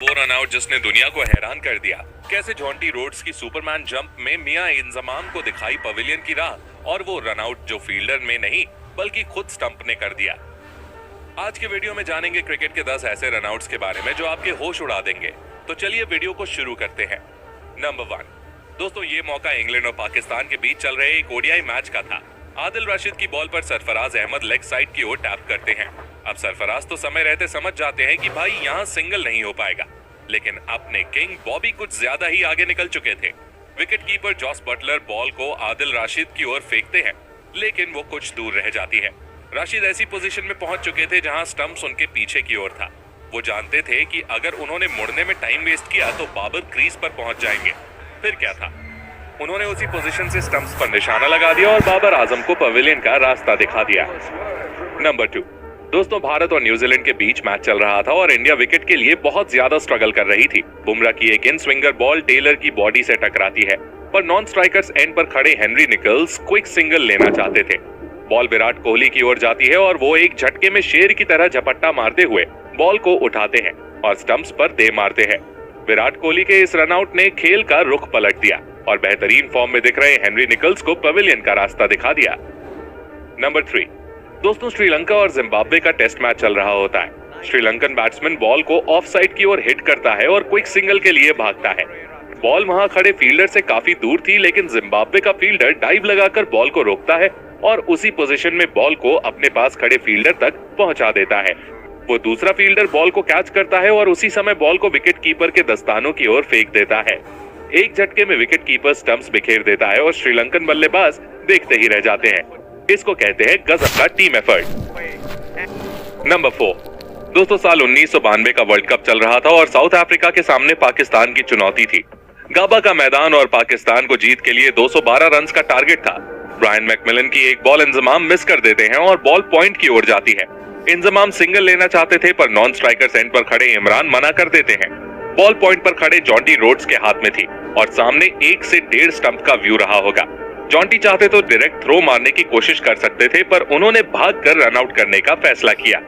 वो रनआउट जिसने दुनिया को हैरान कर दिया। कैसे जॉन्टी रोड्स की सुपरमैन जंप में मियां इंजमाम को दिखाई पवेलियन की राह, और वो रनआउट जो फील्डर में नहीं बल्कि खुद स्टंप ने कर दिया। आज के वीडियो में जानेंगे क्रिकेट के 10 ऐसे रनआउट्स के बारे में जो आपके होश उड़ा देंगे। तो चलिए वीडियो को शुरू करते हैं। नंबर 1। दोस्तों, ये मौका इंग्लैंड और पाकिस्तान के बीच चल रहे एक ओडीआई मैच का था। आदिल रशीद की बॉल पर सरफराज अहमद लेग साइड की ओर टैप करते हैं। अब सरफराज तो समय रहते समझ जाते हैं कि भाई यहाँ सिंगल नहीं हो पाएगा, लेकिन अपने किंग बॉबी कुछ ज्यादा ही आगे निकल चुके थे। Wicket keeper Jos Buttler ball को आदिल रशीद की ओर फेंकते हैं, लेकिन वो कुछ दूर रह जाती है। रशीद ऐसी पोजीशन में पहुंच चुके थे जहां स्टंप्स उनके पीछे की ओर था। वो जानते थे कि अगर उन्होंने मुड़ने में टाइम वेस्ट किया तो बाबर क्रीज पर पहुंच जाएंगे। फिर क्या था, उन्होंने उसी पोजीशन से स्टंप्स पर निशाना लगा दिया और बाबर आजम को पवेलियन का रास्ता दिखा दिया। नंबर 2। दोस्तों, भारत और न्यूजीलैंड के बीच मैच चल रहा था और इंडिया विकेट के लिए बहुत ज्यादा स्ट्रगल कर रही थी। बुमराह की एक इन स्विंगर बॉल टेलर की बॉडी से टकराती है, पर नॉन स्ट्राइकर्स एंड पर खड़े हेनरी निकल्स क्विक सिंगल लेना चाहते थे। बॉल विराट कोहली की ओर जाती है और वो एक झटके में शेर की तरह झपट्टा मारते हुए बॉल को उठाते हैं और स्टंप्स पर दे मारते हैं। विराट कोहली के इस रनआउट ने खेल का रुख पलट दिया और बेहतरीन फॉर्म में दिख रहे हेनरी निकल्स को पवेलियन का रास्ता दिखा दिया। नंबर 3। दोस्तों, श्रीलंका और जिम्बाब्वे का टेस्ट मैच चल रहा होता है। श्रीलंकन बैट्समैन बॉल को ऑफ साइड की ओर हिट करता है और क्विक सिंगल के लिए भागता है। बॉल वहां खड़े फील्डर से काफी दूर थी, लेकिन जिम्बाब्वे का फील्डर डाइव लगाकर बॉल को रोकता है और उसी पोजीशन में बॉल को अपने पास खड़े फील्डर तक पहुंचा देता है। वो दूसरा फील्डर बॉल को कैच करता है और उसी समय बॉल को विकेट कीपर के दस्तानों की ओर फेंक देता है। एक झटके में विकेट कीपर स्टंप्स बिखेर देता है और श्रीलंकन बल्लेबाज देखते ही रह जाते हैं। इसको कहते हैं गजब का टीम एफर्ट। नंबर 4। दोस्तों, साल 1992 का वर्ल्ड कप चल रहा था और साउथ अफ्रीका के सामने पाकिस्तान की चुनौती थी। गाबा का मैदान और पाकिस्तान को जीत के लिए 212 रन का टारगेट था। ब्रायन मैकमिलन की एक बॉल इंजमाम मिस कर देते हैं और बॉल पॉइंट की ओर जाती है। इंजमाम सिंगल लेना चाहते थे, पर नॉन स्ट्राइकर्स एंड पर खड़े इमरान मना कर देते हैं। बॉल पॉइंट पर खड़े जॉन्टी रोड्स के हाथ में थी और सामने 1 से 1.5 स्टंप का व्यू रहा होगा। जॉन्टी चाहते तो डायरेक्ट थ्रो मारने की कोशिश कर सकते थे, पर उन्होंने भागकर रन आउट करने का फैसला किया।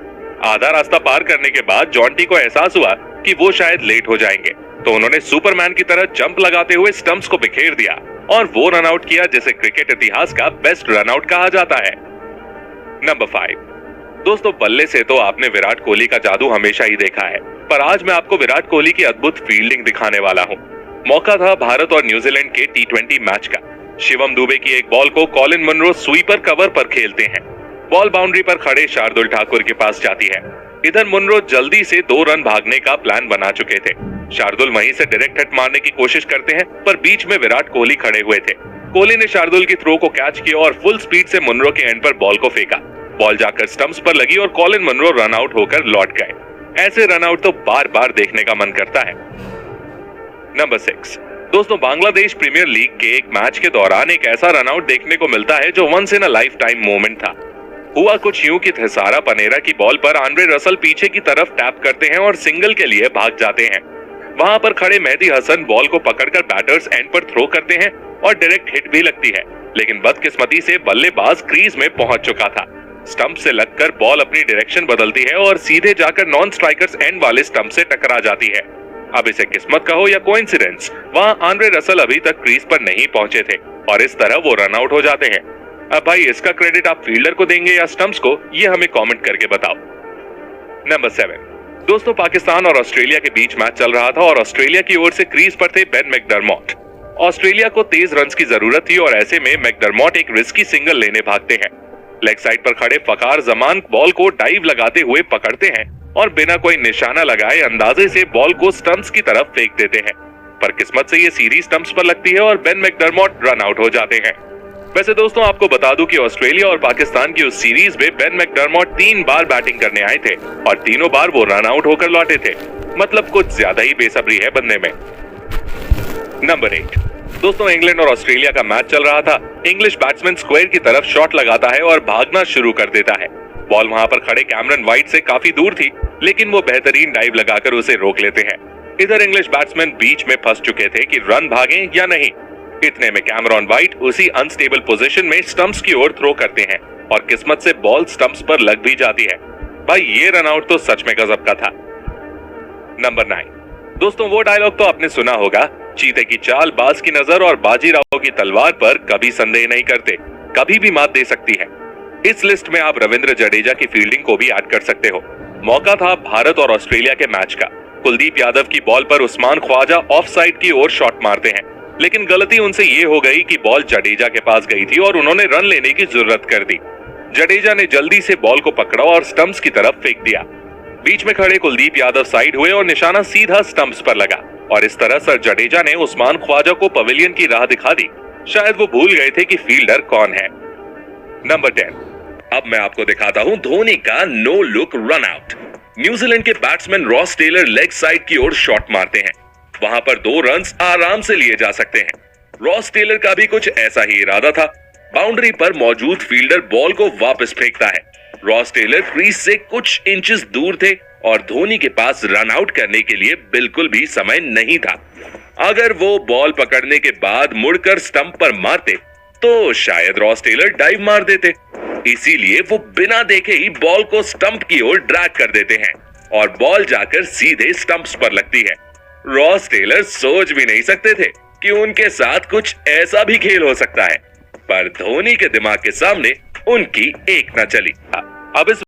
आधा रास्ता पार करने के बाद जॉन्टी को एहसास हुआ कि वो शायद लेट हो जाएंगे, तो उन्होंने सुपरमैन की तरह जंप लगाते हुए स्टंप्स को बिखेर दिया और वो रन आउट किया जिसे क्रिकेट इतिहास का बेस्ट रन आउट कहा जाता है। नंबर 5। दोस्तों, बल्ले से तो आपने विराट कोहली का जादू हमेशा ही देखा है, पर आज मैं आपको विराट कोहली की अद्भुत फील्डिंग दिखाने वाला हूँ। मौका था भारत और न्यूजीलैंड के T20 मैच का। शिवम दुबे की एक बॉल को कॉलिन मुनरो स्वीपर कवर पर खेलते हैं। बॉल बाउंड्री पर खड़े शार्दुल ठाकुर के पास जाती है। इधर मुनरो जल्दी से 2 रन भागने का प्लान बना चुके थे। शार्दुल वहीं से डायरेक्ट हिट मारने की कोशिश करते हैं, पर बीच में विराट कोहली खड़े हुए थे। कोहली ने शार्दुल की थ्रो को कैच किया और फुल स्पीड से मुनरो के एंड पर बॉल को फेंका। बॉल जाकर स्टंप्स पर लगी और कॉलिन मुनरो रन आउट होकर लौट गए। ऐसे रन आउट तो बार बार देखने का मन करता है। नंबर 6। दोस्तों, बांग्लादेश प्रीमियर लीग के एक मैच के दौरान एक ऐसा रन आउट देखने को मिलता है जो once in a life time moment था। हुआ कुछ यूं कि थिसारा पनेरा की बॉल पर आंद्रे रसल पीछे की तरफ टैप करते हैं और सिंगल के लिए भाग जाते हैं। वहां पर खड़े मेहदी हसन बॉल को पकड़कर बैटर्स एंड पर थ्रो करते हैं और डायरेक्ट हिट भी लगती है, लेकिन बदकिस्मती से बल्लेबाज क्रीज में पहुंच चुका था। स्टंप से लगकर बॉल अपनी डायरेक्शन बदलती है और सीधे जाकर नॉन स्ट्राइकर्स एंड वाले स्टंप से टकरा जाती है। अब इसे किस्मत कहो या कोइंसिडेंस, वहां आंद्रे रसल अभी तक क्रीज पर नहीं पहुंचे थे और इस तरह वो रन आउट हो जाते हैं। अब भाई, इसका क्रेडिट आप फील्डर को देंगे या स्टंप्स को, ये हमें कमेंट करके बताओ। नंबर 7। दोस्तों, पाकिस्तान और ऑस्ट्रेलिया के बीच मैच चल रहा था और ऑस्ट्रेलिया की ओर से क्रीज पर थे बेन मैकडरमॉट। ऑस्ट्रेलिया को तेज रन की जरूरत थी और ऐसे में मैकडरमॉट एक रिस्की सिंगल लेने भागते हैं। लेग साइड पर खड़े फकार जमान बॉल को डाइव लगाते हुए पकड़ते हैं और बिना कोई निशाना लगाए अंदाजे से बॉल को स्टंप्स की तरफ फेंक देते हैं, पर किस्मत से ये सीधी स्टंप्स पर लगती है और बेन मैकडरमॉट रन आउट हो जाते हैं। वैसे दोस्तों, आपको बता दूं कि ऑस्ट्रेलिया और पाकिस्तान की उस सीरीज में बेन मैकडरमॉट 3 बार बैटिंग करने आए थे और तीनों बार वो रन आउट होकर लौटे थे। मतलब कुछ ज्यादा ही बेसब्री है बनने में। नंबर 8। दोस्तों, इंग्लैंड और ऑस्ट्रेलिया का मैच चल रहा था। इंग्लिश बैट्समैन स्क्वायर की तरफ शॉट लगाता है और भागना शुरू कर देता है। बॉल वहां पर खड़े कैमरन वाइट से काफी दूर थी, लेकिन वो बेहतरीन डाइव लगाकर उसे रोक लेते हैं। इधर इंग्लिश बैट्समैन बीच में फंस चुके थे कि रन भागें या नहीं। इतने में कैमरन वाइट उसी अनस्टेबल पोजीशन में स्टंप्स की ओर थ्रो करते हैं और किस्मत से बॉल स्टंप्स पर लग भी जाती है। भाई, ये रन आउट तो सच में गजब का था। नंबर 9। दोस्तों वो डायलॉग तो आपने सुना होगा, चीते की चाल, बाज की नजर और बाजीराव की तलवार पर कभी संदेह नहीं करते, कभी भी मात दे सकती है। इस लिस्ट में आप रविंद्र जडेजा की फील्डिंग को भी ऐड कर सकते हो। मौका था भारत और ऑस्ट्रेलिया के मैच का। कुलदीप यादव की बॉल पर उस्मान ख्वाजा ऑफ साइड की ओर शॉट मारते हैं, लेकिन गलती उनसे ये हो गई कि बॉल जडेजा के पास गई थी और उन्होंने रन लेने की जरूरत कर दी। जडेजा ने जल्दी से बॉल को पकड़ा और स्टंप्स की तरफ फेंक दिया। बीच में खड़े कुलदीप यादव साइड हुए और निशाना सीधा स्टंप्स पर लगा, और इस तरह सर जडेजा ने उस्मान ख्वाजा को पवेलियन की राह दिखा दी। शायद वो भूल गए थे कि फील्डर कौन है। नंबर 10, अब मैं आपको दिखाता हूं धोनी का no look run out. New Zealand के batsman Ross Taylor leg side की ओर शॉट मारते हैं। वहां पर 2 रन्स आराम से लिए जा सकते हैं। रॉस टेलर का भी कुछ ऐसा ही इरादा था। बाउंड्री पर मौजूद फील्डर बॉल को वापस फेंकता है। रॉस टेलर क्रीज से कुछ इंचेस दूर थे और धोनी के पास रन आउट करने के लिए बिल्कुल भी समय नहीं था। अगर वो बॉल पकड़ने के बाद मुड़कर स्टंप पर मारते तो शायद रॉस टेलर डाइव मार देते। इसीलिए वो बिना देखे ही बॉल को स्टंप की ओर ड्रैग कर देते हैं और बॉल जाकर सीधे स्टंप्स पर लगती है। रॉस टेलर सोच भी नहीं सकते थे कि उनके साथ कुछ ऐसा भी खेल हो सकता है, पर धोनी के दिमाग के सामने उनकी एक न चली। अब इस